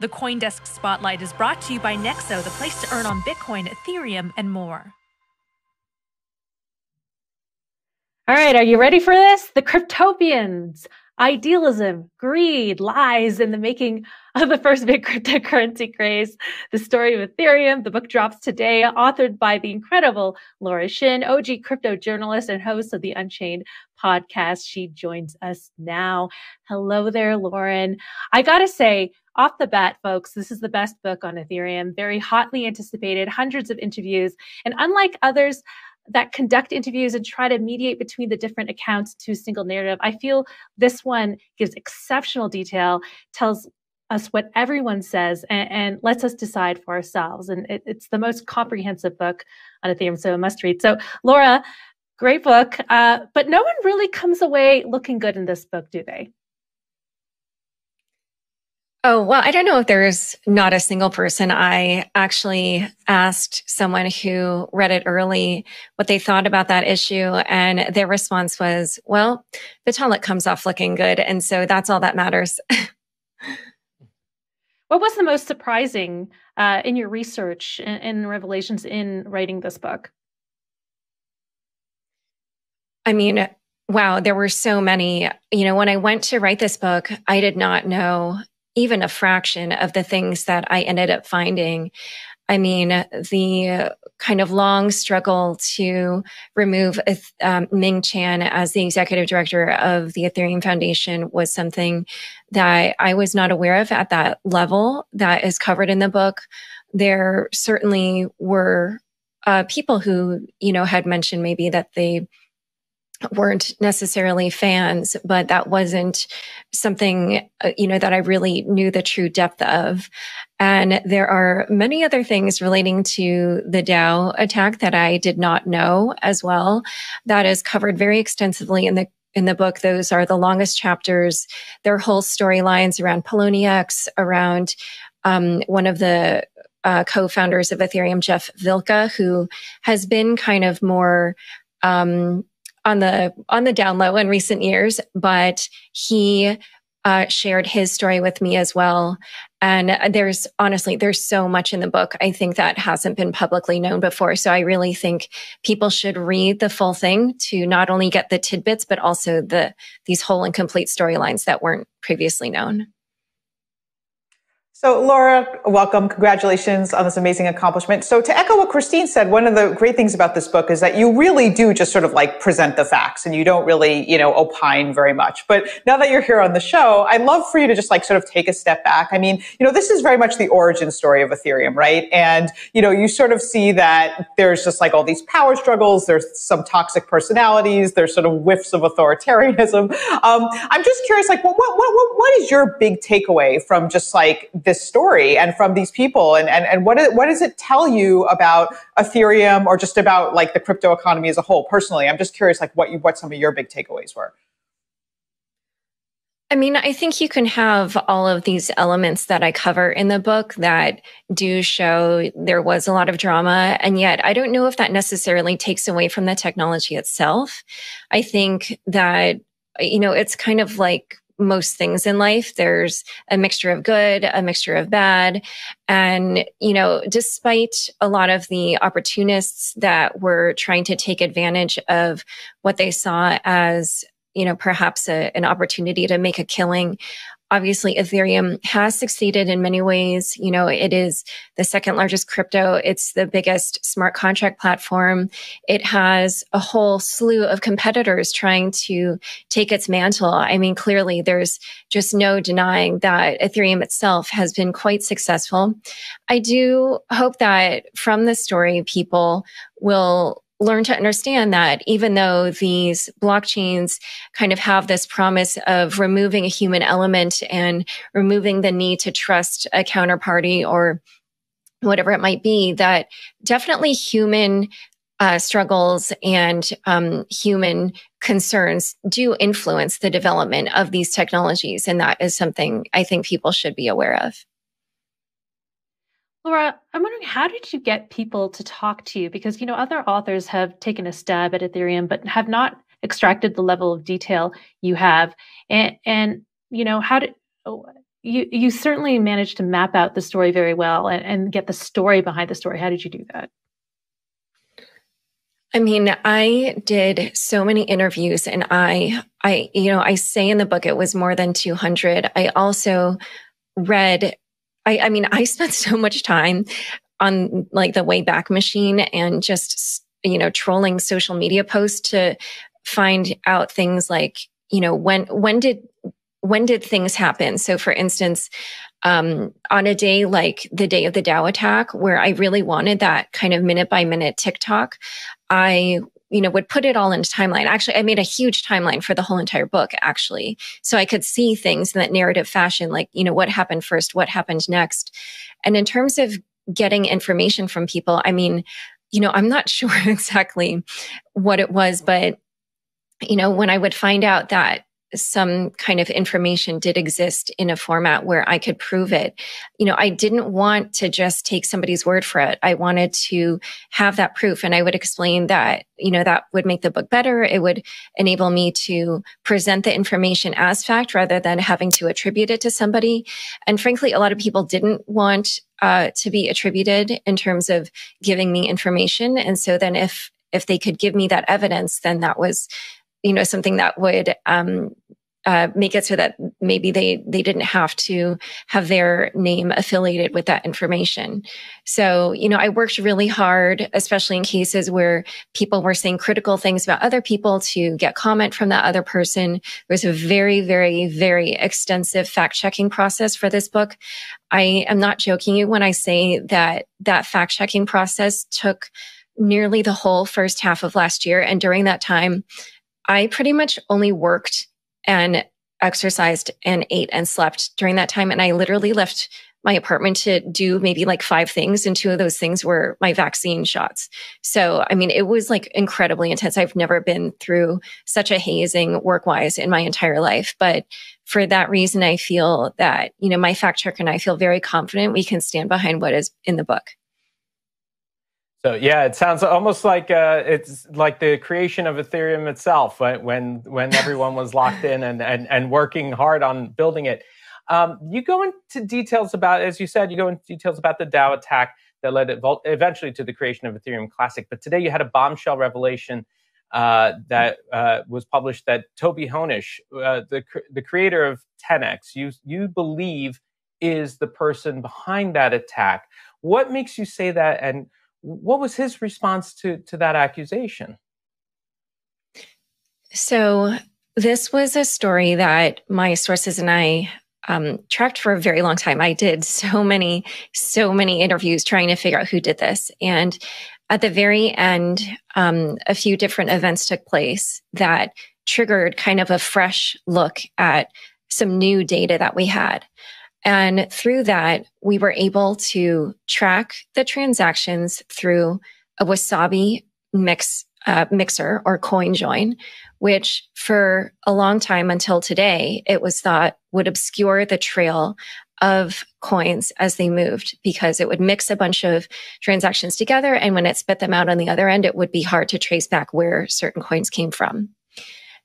The CoinDesk Spotlight is brought to you by Nexo, the place to earn on Bitcoin, Ethereum, and more. All right, are you ready for this? The Cryptopians. Idealism, greed, lies in the making of the first big cryptocurrency craze. The story of Ethereum. The book drops today, authored by the incredible Laura Shin, OG crypto journalist and host of the Unchained podcast. She joins us now. Hello there, Lauren. I gotta say, off the bat, folks, this is the best book on Ethereum. Very hotly anticipated, hundreds of interviews. And unlike others that conduct interviews and try to mediate between the different accounts to a single narrative, I feel this one gives exceptional detail, tells us what everyone says, and lets us decide for ourselves. And it's the most comprehensive book on Ethereum, so a must read. So Laura, great book, but no one really comes away looking good in this book, do they? Oh, well, I don't know if there's not a single person. I actually asked someone who read it early what they thought about that issue, and their response was, well, Vitalik comes off looking good, and so that's all that matters. What was the most surprising in your research and revelations in writing this book? I mean, wow, there were so many. You know, when I went to write this book, I did not know even a fraction of the things that I ended up finding. I mean, the kind of long struggle to remove Ming Chan as the executive director of the Ethereum Foundation was something that I was not aware of at that level that is covered in the book. There certainly were people who, you know, had mentioned maybe that they weren't necessarily fans, but that wasn't something, you know, that I really knew the true depth of. And there are many other things relating to the DAO attack that I did not know as well. That is covered very extensively in the book. Those are the longest chapters. There are whole storylines around Poloniex, around one of the co-founders of Ethereum, Jeff Vilka, who has been kind of more on the down low in recent years, but he shared his story with me as well. And there's so much in the book, I think, that hasn't been publicly known before. So I really think people should read the full thing to not only get the tidbits, but also these whole and complete storylines that weren't previously known. So Laura, welcome. Congratulations on this amazing accomplishment. So to echo what Christine said, one of the great things about this book is that you really do just sort of like present the facts and you don't really, opine very much. But now that you're here on the show, I'd love for you to just like sort of take a step back. I mean, this is very much the origin story of Ethereum, right? And, you sort of see that there's just like all these power struggles. There's some toxic personalities. There's sort of whiffs of authoritarianism. I'm just curious, like, what is your big takeaway from just like this story and from these people, and what does it tell you about Ethereum or just about like the crypto economy as a whole? Personally, I'm just curious, like what some of your big takeaways were. I mean, I think you can have all of these elements that I cover in the book that do show there was a lot of drama, and yet I don't know if that necessarily takes away from the technology itself. I think that, it's kind of like most things in life. There's a mixture of good, a mixture of bad. And, despite a lot of the opportunists that were trying to take advantage of what they saw as, perhaps an opportunity to make a killing, obviously, Ethereum has succeeded in many ways. It is the second largest crypto. It's the biggest smart contract platform. It has a whole slew of competitors trying to take its mantle. I mean, clearly, there's just no denying that Ethereum itself has been quite successful. I do hope that from this story, people will learn to understand that even though these blockchains kind of have this promise of removing a human element and removing the need to trust a counterparty or whatever it might be, that definitely human struggles and human concerns do influence the development of these technologies. And that is something I think people should be aware of. Laura, I'm wondering, how did you get people to talk to you? Because, other authors have taken a stab at Ethereum, but have not extracted the level of detail you have. And you certainly managed to map out the story very well and get the story behind the story. How did you do that? I mean, I did so many interviews, and I say in the book it was more than 200. I also read, I spent so much time on like the Wayback Machine and just, trolling social media posts to find out things like, when did things happen? So for instance, on a day like the day of the DAO attack, where I really wanted that kind of minute by minute TikTok, I, would put it all into timeline. Actually, I made a huge timeline for the whole entire book, actually. So I could see things in that narrative fashion, like, what happened first, what happened next. And in terms of getting information from people, I mean, I'm not sure exactly what it was, but, when I would find out that some kind of information did exist in a format where I could prove it, I didn't want to just take somebody's word for it. I wanted to have that proof, and I would explain that, that would make the book better. It would enable me to present the information as fact rather than having to attribute it to somebody. And frankly, a lot of people didn't want to be attributed in terms of giving me information. And so then if they could give me that evidence, then that was something that would make it so that maybe they didn't have to have their name affiliated with that information. So, I worked really hard, especially in cases where people were saying critical things about other people, to get comment from that other person. There was a very, very, very extensive fact-checking process for this book. I am not joking you when I say that fact-checking process took nearly the whole first half of last year. And during that time, I pretty much only worked and exercised and ate and slept during that time. And I literally left my apartment to do maybe like 5 things. And 2 of those things were my vaccine shots. So, I mean, it was like incredibly intense. I've never been through such a hazing work-wise in my entire life. But for that reason, I feel that, my fact checker and I feel very confident we can stand behind what is in the book. So yeah, it sounds almost like it's like the creation of Ethereum itself, when everyone was locked in and working hard on building it. You go into details about, as you said, the DAO attack that led eventually to the creation of Ethereum Classic. But today you had a bombshell revelation that was published that Toby Honish, the creator of 10x, you believe is the person behind that attack. What makes you say that, and what was his response to that accusation? So this was a story that my sources and I tracked for a very long time. I did so many interviews trying to figure out who did this. And at the very end, a few different events took place that triggered kind of a fresh look at some new data that we had. And through that, we were able to track the transactions through a Wasabi mixer or CoinJoin, which for a long time until today, it was thought would obscure the trail of coins as they moved, because it would mix a bunch of transactions together. And when it spit them out on the other end, it would be hard to trace back where certain coins came from.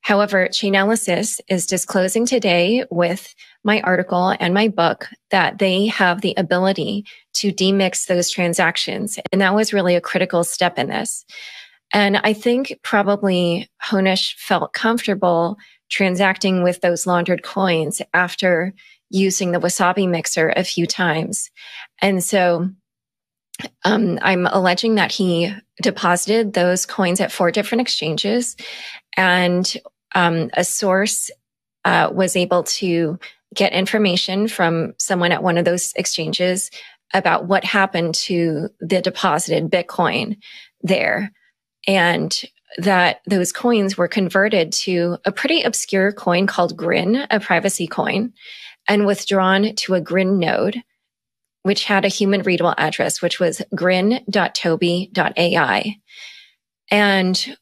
However, Chainalysis is disclosing today with my article and my book that they have the ability to demix those transactions. And that was really a critical step in this. And I think probably Honish felt comfortable transacting with those laundered coins after using the Wasabi Mixer a few times. And so I'm alleging that he deposited those coins at 4 different exchanges, and a source was able to get information from someone at one of those exchanges about what happened to the deposited Bitcoin there, and that those coins were converted to a pretty obscure coin called Grin, a privacy coin, and withdrawn to a Grin node, which had a human readable address, which was grin.toby.ai. And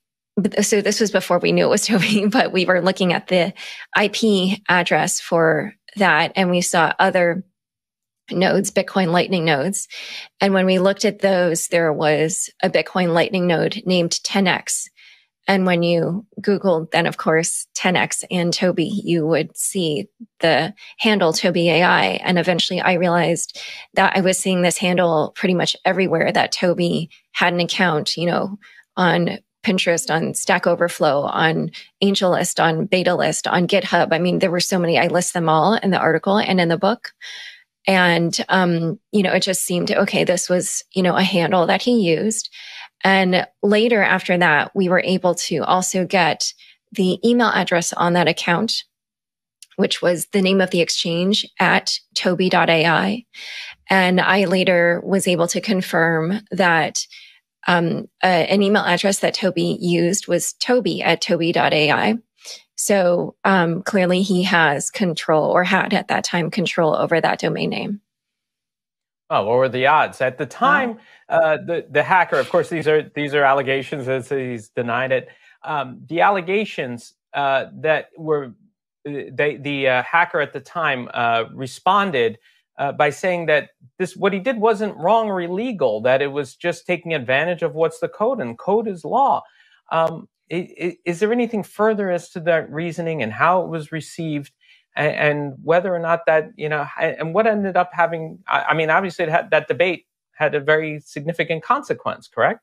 so this was before we knew it was Toby, but we were looking at the IP address for that, and we saw other nodes, Bitcoin Lightning nodes. And when we looked at those, there was a Bitcoin Lightning node named 10x. And when you Googled, then of course, 10x and Toby, you would see the handle Toby AI. And eventually I realized that I was seeing this handle pretty much everywhere, that Toby had an account, on Pinterest, on Stack Overflow, on AngelList, on BetaList, on GitHub. I mean, there were so many. I list them all in the article and in the book. And, it just seemed, okay, this was, a handle that he used. And later after that, we were able to also get the email address on that account, which was the name of the exchange at toby.ai. And I later was able to confirm that an email address that Toby used was toby@toby.ai. So clearly he has control, or had at that time control, over that domain name. Oh, what were the odds at the time? The hacker, of course, these are allegations, as he's denied it. The allegations that were the hacker at the time responded by saying that what he did wasn't wrong or illegal, that it was just taking advantage of what's the code, and code is law. Is there anything further as to that reasoning and how it was received? And whether or not that, and what ended up having, I mean, obviously that debate had a very significant consequence, correct?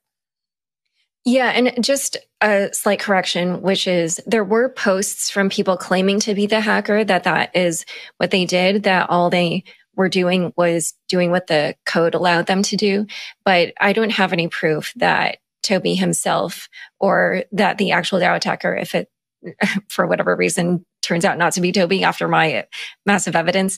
Yeah. And just a slight correction, which is there were posts from people claiming to be the hacker, that is what they did, that all they were doing was doing what the code allowed them to do. But I don't have any proof that Toby himself, or that the actual DAO attacker, if it, for whatever reason, turns out not to be Toby after my massive evidence,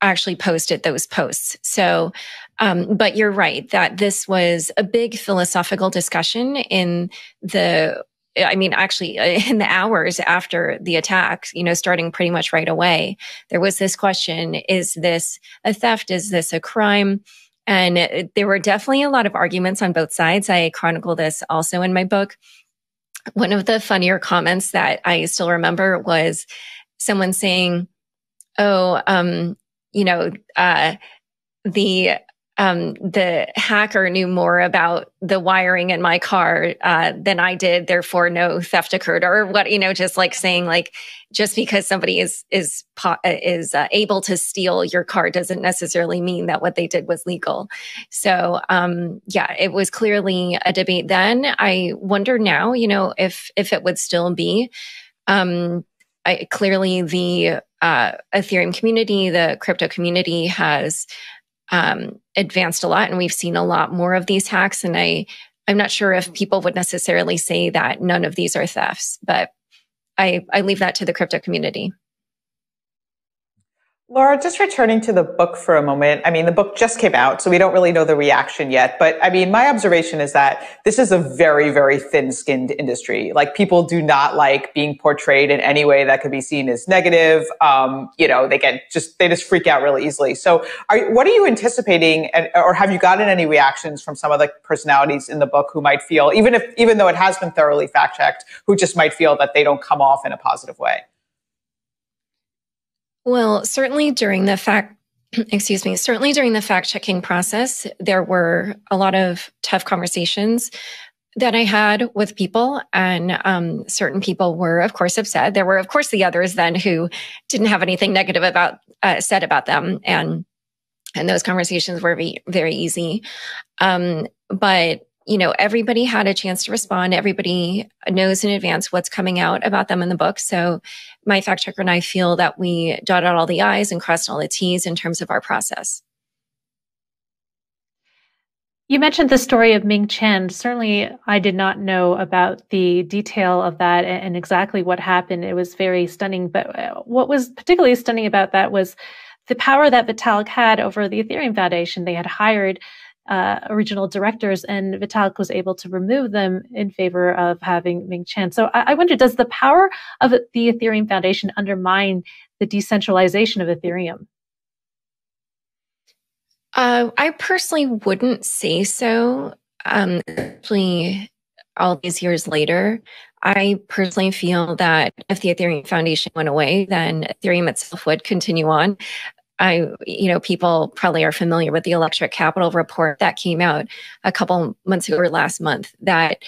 actually posted those posts. So, but you're right that this was a big philosophical discussion in the hours after the attack, starting pretty much right away. There was this question: is this a theft? Is this a crime? And there were definitely a lot of arguments on both sides. I chronicle this also in my book. One of the funnier comments that I still remember was someone saying, the hacker knew more about the wiring in my car than I did, therefore no theft occurred, or what, just like saying, like, just because somebody is able to steal your car doesn't necessarily mean that what they did was legal. So it was clearly a debate then. I wonder now, if it would still be. Clearly the Ethereum community, the crypto community, has advanced a lot, and we've seen a lot more of these hacks. And I'm not sure if people would necessarily say that none of these are thefts, but I leave that to the crypto community. Laura, just returning to the book for a moment. I mean, the book just came out, so we don't really know the reaction yet. But I mean, my observation is that this is a very, very thin-skinned industry. Like, people do not like being portrayed in any way that could be seen as negative. They just freak out really easily. So what are you anticipating, or have you gotten any reactions from some of the personalities in the book who might feel, even though it has been thoroughly fact-checked, who just might feel that they don't come off in a positive way? Well, certainly during the fact-checking process, there were a lot of tough conversations that I had with people, and certain people were, of course, upset. There were, of course, the others then who didn't have anything negative said about them, and those conversations were very easy. But everybody had a chance to respond. Everybody knows in advance what's coming out about them in the book. So my fact checker and I feel that we dotted all the I's and crossed all the T's in terms of our process. You mentioned the story of Ming Chen. Certainly, I did not know about the detail of that and exactly what happened. It was very stunning. But what was particularly stunning about that was the power that Vitalik had over the Ethereum Foundation. They had hired original directors, and Vitalik was able to remove them in favor of having Ming Chen. So I wonder, does the power of the Ethereum Foundation undermine the decentralization of Ethereum? I personally wouldn't say so. Actually, all these years later, I personally feel that if the Ethereum Foundation went away, then Ethereum itself would continue on. people probably are familiar with the Electric Capital report that came out a couple months ago or last month that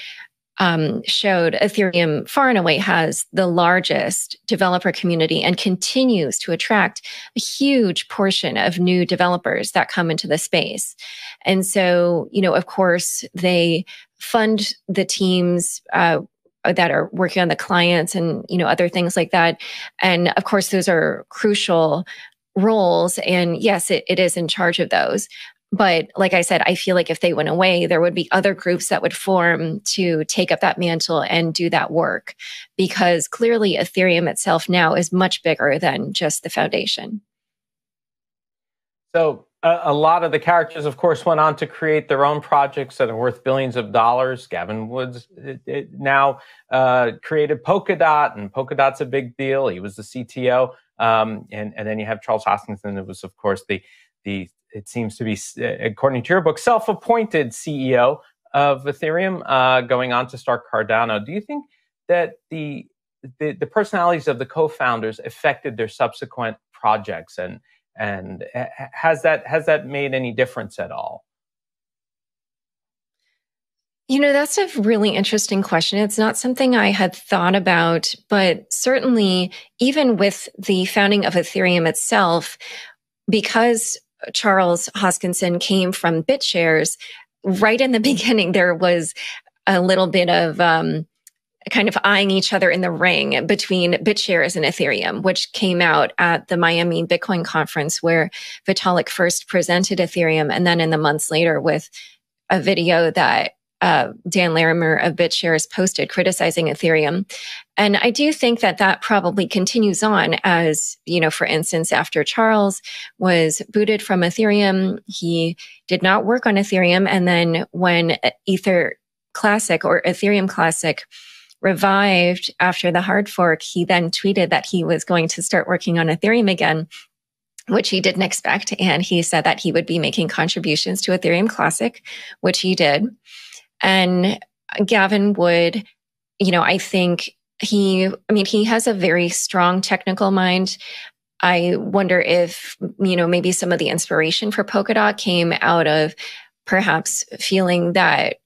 showed Ethereum far and away has the largest developer community and continues to attract a huge portion of new developers that come into the space. And so, of course, they fund the teams that are working on the clients and, other things like that. And of course, those are crucial roles. And yes, it is in charge of those. But like I said, I feel like if they went away, there would be other groups that would form to take up that mantle and do that work, because clearly Ethereum itself now is much bigger than just the foundation. So a lot of the characters, of course, went on to create their own projects that are worth billions of dollars. Gavin Woods now created Polkadot, and Polkadot's a big deal. He was the CTO. And then you have Charles Hoskinson, who was, of course, the it seems to be, according to your book, self-appointed CEO of Ethereum, going on to start Cardano. Do you think that the personalities of the co-founders affected their subsequent projects, and has that made any difference at all? That's a really interesting question. It's not something I had thought about, but certainly even with the founding of Ethereum itself, because Charles Hoskinson came from BitShares, right in the beginning, there was a little bit of kind of eyeing each other in the ring between BitShares and Ethereum, which came out at the Miami Bitcoin conference, where Vitalik first presented Ethereum, and then in the months later with a video that Dan Larimer of BitShares posted criticizing Ethereum. And I do think that probably continues on as, for instance, after Charles was booted from Ethereum, he did not work on Ethereum. And then when Ether Classic or Ethereum Classic revived after the hard fork, he then tweeted that he was going to start working on Ethereum again, which he didn't expect. And he said that he would be making contributions to Ethereum Classic, which he did. And Gavin Wood, I think he has a very strong technical mind. I wonder if, maybe some of the inspiration for Polkadot came out of perhaps feeling that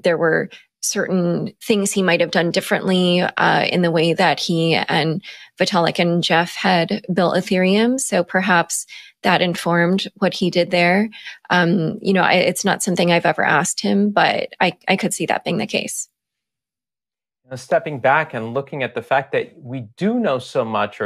there were certain things he might have done differently in the way that he and Vitalik and Jeff had built Ethereum. So perhaps that informed what he did there. It's not something I've ever asked him, but I could see that being the case. Stepping back and looking at the fact that we do know so much,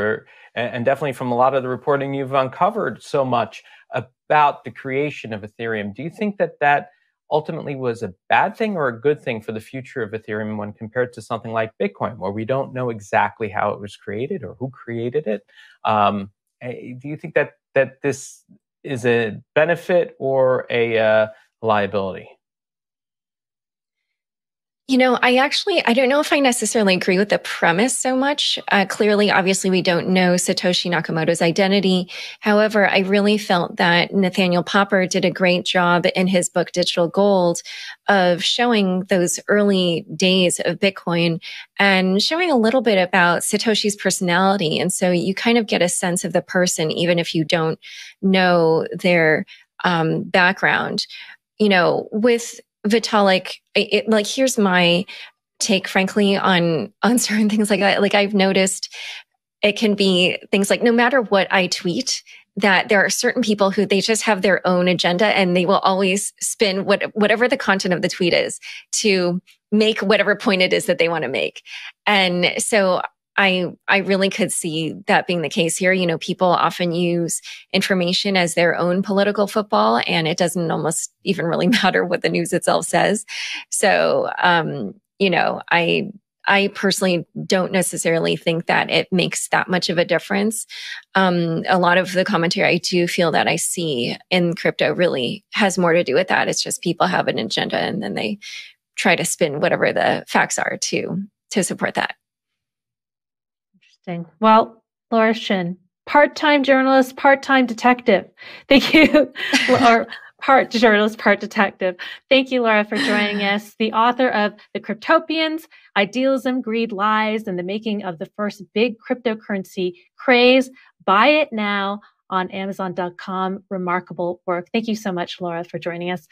and definitely from a lot of the reporting you've uncovered so much about the creation of Ethereum, do you think that ultimately was a bad thing or a good thing for the future of Ethereum when compared to something like Bitcoin, where we don't know exactly how it was created or who created it? Do you think that this is a benefit or a liability? I don't know if I necessarily agree with the premise so much. Clearly, obviously, we don't know Satoshi Nakamoto's identity. However, I really felt that Nathaniel Popper did a great job in his book, Digital Gold, of showing those early days of Bitcoin and showing a little bit about Satoshi's personality. And so you kind of get a sense of the person, even if you don't know their background. With Vitalik, here's my take, frankly, on certain things like that. Like, I've noticed it can be things like, no matter what I tweet, that there are certain people who they just have their own agenda and they will always spin whatever the content of the tweet is to make whatever point it is that they want to make. And so I really could see that being the case here. People often use information as their own political football, and it doesn't almost even really matter what the news itself says. So, I personally don't necessarily think that it makes that much of a difference. A lot of the commentary I do feel that I see in crypto really has more to do with that. It's just people have an agenda and then they try to spin whatever the facts are to support that. Interesting. Well, Laura Shin, part-time journalist, part-time detective. Thank you. Or part journalist, part detective. Thank you, Laura, for joining us. The author of The Cryptopians, Idealism, Greed, Lies, and the Making of the First Big Cryptocurrency Craze. Buy it now on Amazon.com. Remarkable work. Thank you so much, Laura, for joining us.